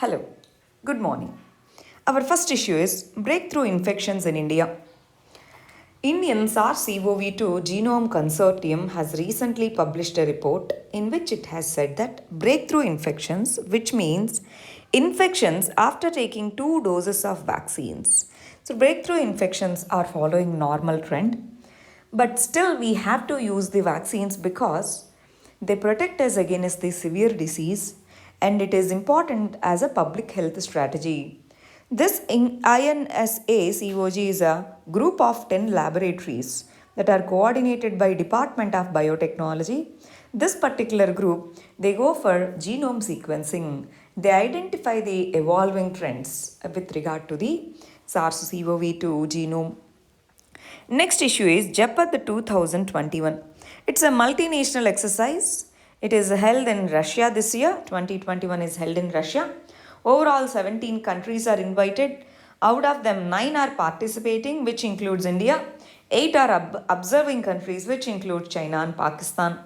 Hello, good morning. Our first issue is breakthrough infections in India. Indian SARS-CoV-2 Genome Consortium has recently published a report in which it has said that breakthrough infections, which means infections after taking 2 doses of vaccines. So breakthrough infections are following normal trend, but still we have to use the vaccines because they protect us against the severe disease and it is important as a public health strategy. This INSA-CoG is a group of 10 laboratories that are coordinated by Department of Biotechnology. This particular group, they go for genome sequencing. They identify the evolving trends with regard to the SARS-CoV-2 genome. Next issue is ZAPAD 2021. It's a multinational exercise. It is held in Russia this year. 2021 is held in Russia. Overall, 17 countries are invited. Out of them, 9 are participating, which includes India. 8 are observing countries, which include China and Pakistan.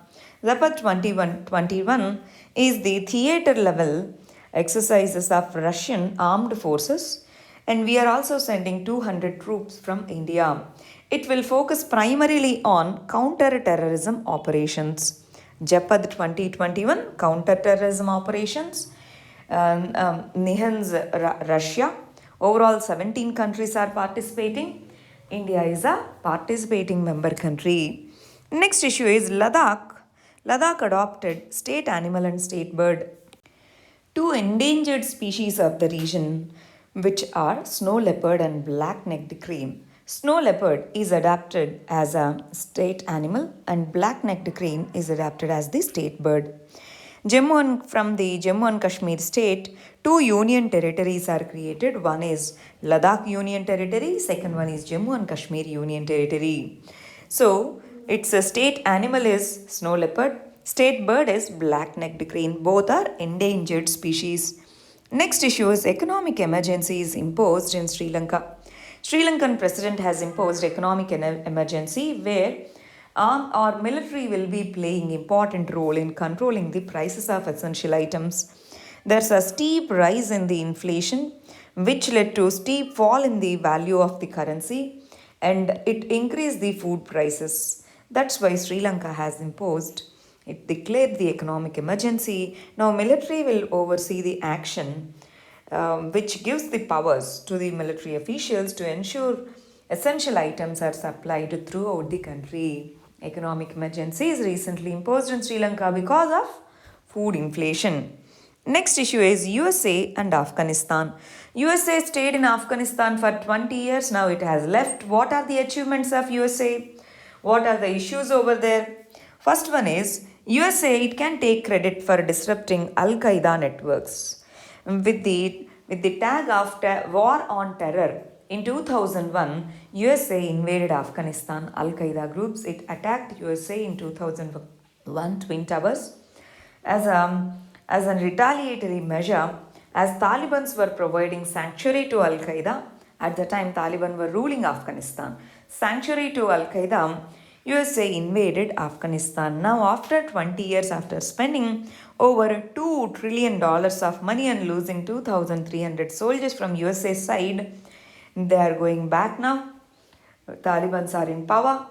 ZAPAD 2021 is the theater level exercises of Russian armed forces, and we are also sending 200 troops from India. It will focus primarily on counter-terrorism operations. ZAPAD 2021 counter-terrorism operations. NIHANS Russia. Overall 17 countries are participating. India is a participating member country. Next issue is Ladakh. Ladakh adopted state animal and state bird. 2 endangered species of the region, which are snow leopard and black-necked crane. Snow leopard is adapted as a state animal and black-necked crane is adapted as the state bird. From the Jammu and Kashmir state, 2 union territories are created. One is Ladakh Union Territory, second one is Jammu and Kashmir Union Territory. So, its state animal is snow leopard, state bird is black-necked crane. Both are endangered species. Next issue is economic emergencies imposed in Sri Lanka. Sri Lankan president has imposed economic emergency where our military will be playing important role in controlling the prices of essential items. There's a steep rise in the inflation which led to steep fall in the value of the currency and it increased the food prices. That's why Sri Lanka has imposed, it declared the economic emergency. Now military will oversee the action which gives the powers to the military officials to ensure essential items are supplied throughout the country. Economic emergency is recently imposed in Sri Lanka because of food inflation. Next issue is USA and Afghanistan. USA stayed in Afghanistan for 20 years. Now it has left. What are the achievements of USA? What are the issues over there? First one is USA, it can take credit for disrupting Al-Qaeda networks. With the tag of war on terror, in 2001, USA invaded Afghanistan. Al-Qaeda groups, it attacked USA in 2001 Twin Towers. As a retaliatory measure, as Taliban were providing sanctuary to Al-Qaeda, at the time Taliban were ruling Afghanistan, sanctuary to Al-Qaeda, USA invaded Afghanistan. Now after 20 years, after spending over $2 trillion of money and losing 2,300 soldiers from USA side, they are going back now. Taliban are in power.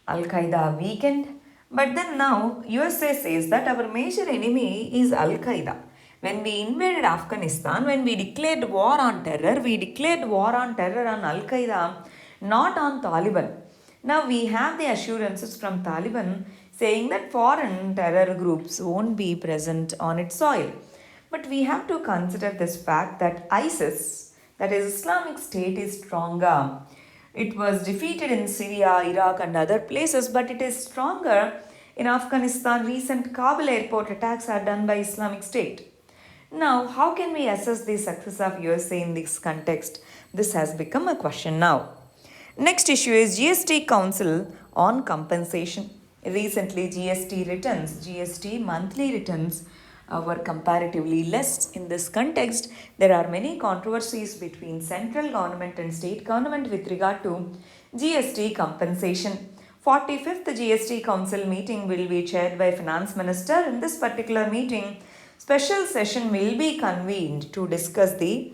Al-Qaeda weakened. But then now USA says that our major enemy is Al-Qaeda. When we invaded Afghanistan, when we declared war on terror, we declared war on terror on Al-Qaeda, not on Taliban. Now we have the assurances from Taliban saying that foreign terror groups won't be present on its soil. But we have to consider this fact that ISIS, that is Islamic State, is stronger. It was defeated in Syria, Iraq and other places, but it is stronger in Afghanistan. Recent Kabul airport attacks are done by Islamic State. Now, how can we assess the success of USA in this context? This has become a question now. Next issue is GST Council on compensation. Recently, GST monthly returns were comparatively less. In this context, there are many controversies between central government and state government with regard to GST compensation. 45th GST Council meeting will be chaired by Finance Minister. In this particular meeting, special session will be convened to discuss the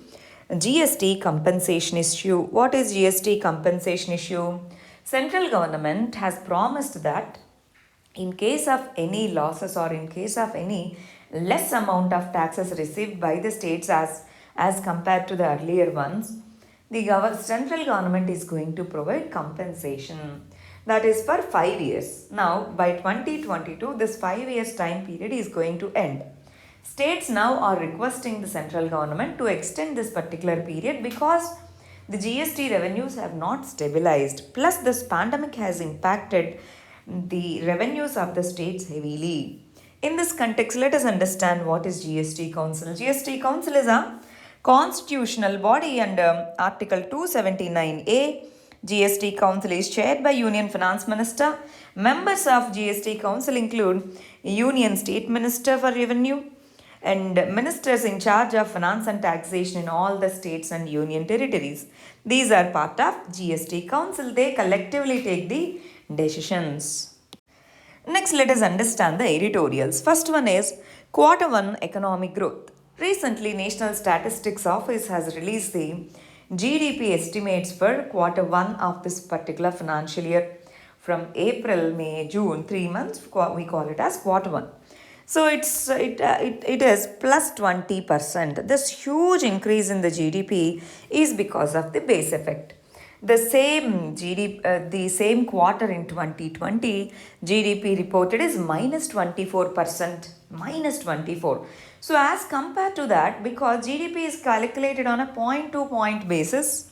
GST compensation issue. What is GST compensation issue? Central government has promised that in case of any losses or in case of any less amount of taxes received by the states as compared to the earlier ones, the central government is going to provide compensation. That is for 5 years. Now, by 2022, this 5 years time period is going to end. States now are requesting the central government to extend this particular period because the GST revenues have not stabilized. Plus, this pandemic has impacted the revenues of the states heavily. In this context, let us understand what is GST Council. GST Council is a constitutional body under Article 279A. GST Council is chaired by Union Finance Minister. Members of GST Council include Union State Minister for Revenue and ministers in charge of finance and taxation in all the states and union territories. These are part of GST Council. They collectively take the decisions. Next, let us understand the editorials. First one is Quarter 1 Economic Growth. Recently, National Statistics Office has released the GDP estimates for Quarter 1 of this particular financial year from April, May, June, 3 months. We call it as Quarter 1. So it is plus 20%. This huge increase in the GDP is because of the base effect. The same quarter in 2020, GDP reported is minus 24%. Minus 24. So as compared to that, because GDP is calculated on a point-to-point basis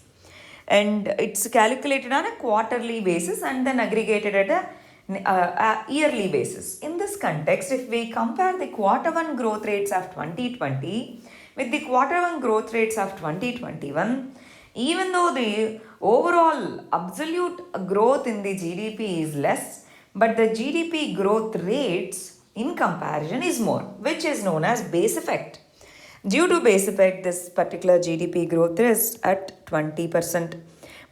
and it's calculated on a quarterly basis and then aggregated at a yearly basis. In this context, if we compare the Quarter 1 growth rates of 2020 with the Quarter 1 growth rates of 2021, even though the overall absolute growth in the GDP is less, but the GDP growth rates in comparison is more, which is known as base effect. Due to base effect, this particular GDP growth is at 20%.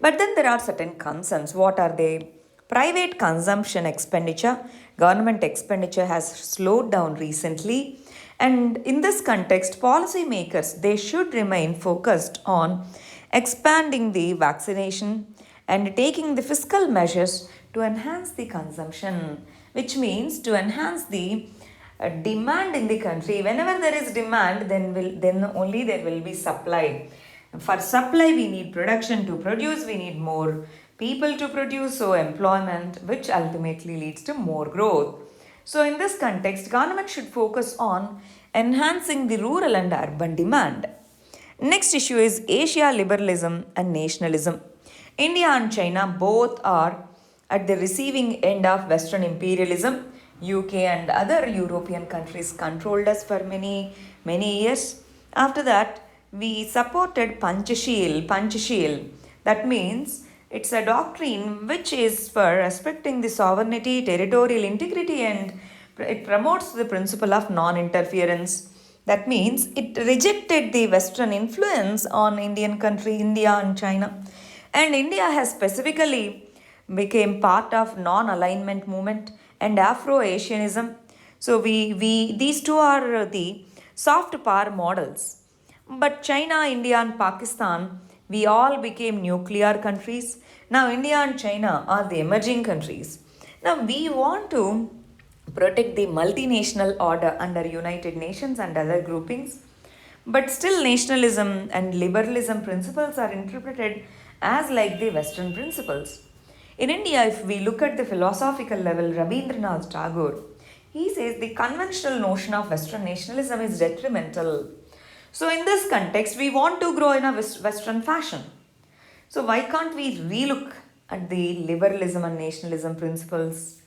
But then there are certain concerns. What are they? Private consumption expenditure, government expenditure has slowed down recently. And in this context, policymakers, they should remain focused on expanding the vaccination and taking the fiscal measures to enhance the consumption, which means to enhance the demand in the country. Whenever there is demand, then only there will be supply. For supply, we need production to produce, we need more people to produce, so employment, which ultimately leads to more growth. So in this context, government should focus on enhancing the rural and urban demand. Next issue is Asia liberalism and nationalism. India and China both are at the receiving end of Western imperialism. UK and other European countries controlled us for many years. After that, we supported Panchashil. That means it's a doctrine which is for respecting the sovereignty, territorial integrity, and it promotes the principle of non-interference. That means it rejected the Western influence on Indian country, India and China. And India has specifically became part of non-alignment movement and Afro-Asianism. So these two are the soft power models. But China, India and Pakistan, we all became nuclear countries. Now India and China are the emerging countries. Now we want to protect the multinational order under United Nations and other groupings. But still nationalism and liberalism principles are interpreted as like the Western principles. In India, if we look at the philosophical level, Rabindranath Tagore, he says the conventional notion of Western nationalism is detrimental. So in this context, we want to grow in a Western fashion. So why can't we relook at the liberalism and nationalism principles?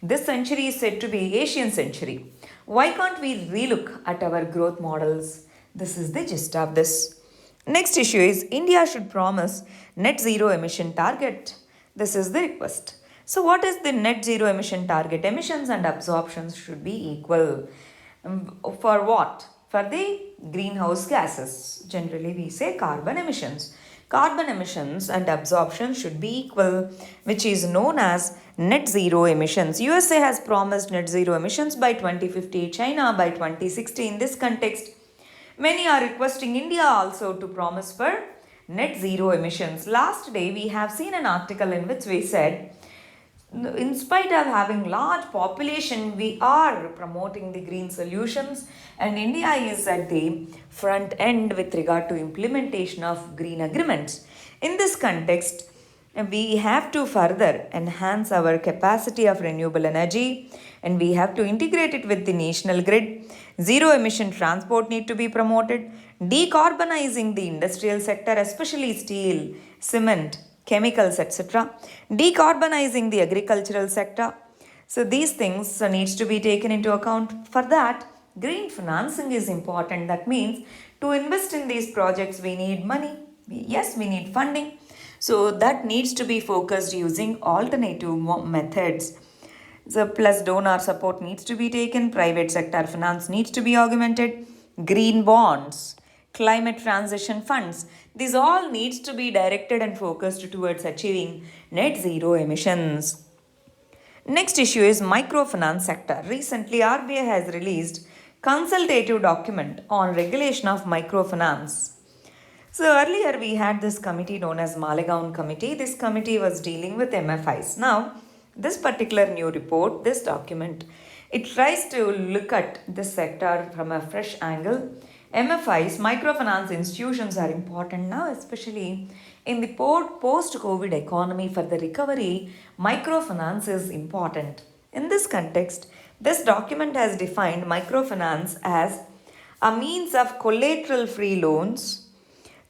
This century is said to be Asian century. Why can't we relook at our growth models? This is the gist of this. Next issue is India should promise net zero emission target. This is the request. So what is the net zero emission target? Emissions and absorptions should be equal. For what? For the greenhouse gases. Generally we say carbon emissions. carbon emissions and absorption should be equal, which is known as net zero emissions. USA has promised net zero emissions by 2050, China by 2060. In this context, many are requesting India also to promise for net zero emissions. Last day, we have seen an article in which we said, in spite of having large population, we are promoting the green solutions, and India is at the front end with regard to implementation of green agreements. In this context, we have to further enhance our capacity of renewable energy, and we have to integrate it with the national grid. Zero emission transport need to be promoted. Decarbonizing the industrial sector, especially steel, cement, chemicals, etc. Decarbonizing the agricultural sector. So these things needs to be taken into account. For that, green financing is important. That means to invest in these projects, we need money. Yes, we need funding. So that needs to be focused using alternative methods. So plus donor support needs to be taken. Private sector finance needs to be augmented. Green bonds, climate transition funds, these all needs to be directed and focused towards achieving net zero emissions. Next issue is microfinance sector. Recently, RBI has released consultative document on regulation of microfinance. So earlier we had this committee known as Malegaon Committee. This committee was dealing with MFIs. Now, this particular new report, this document, it tries to look at this sector from a fresh angle. MFIs, microfinance institutions are important now, especially in the post-COVID economy. For the recovery, microfinance is important. In this context, this document has defined microfinance as a means of collateral-free loans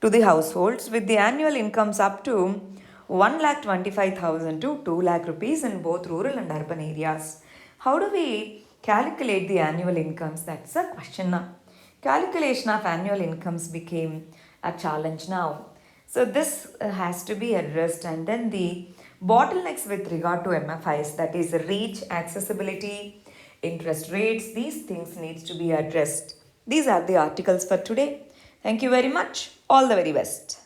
to the households with the annual incomes up to 1,25,000 to 2 lakh rupees in both rural and urban areas. How do we calculate the annual incomes? That's a question now. Calculation of annual incomes became a challenge now. So this has to be addressed, and then the bottlenecks with regard to MFIs, that is reach, accessibility, interest rates, these things needs to be addressed. These are the articles for today. Thank you very much. All the very best.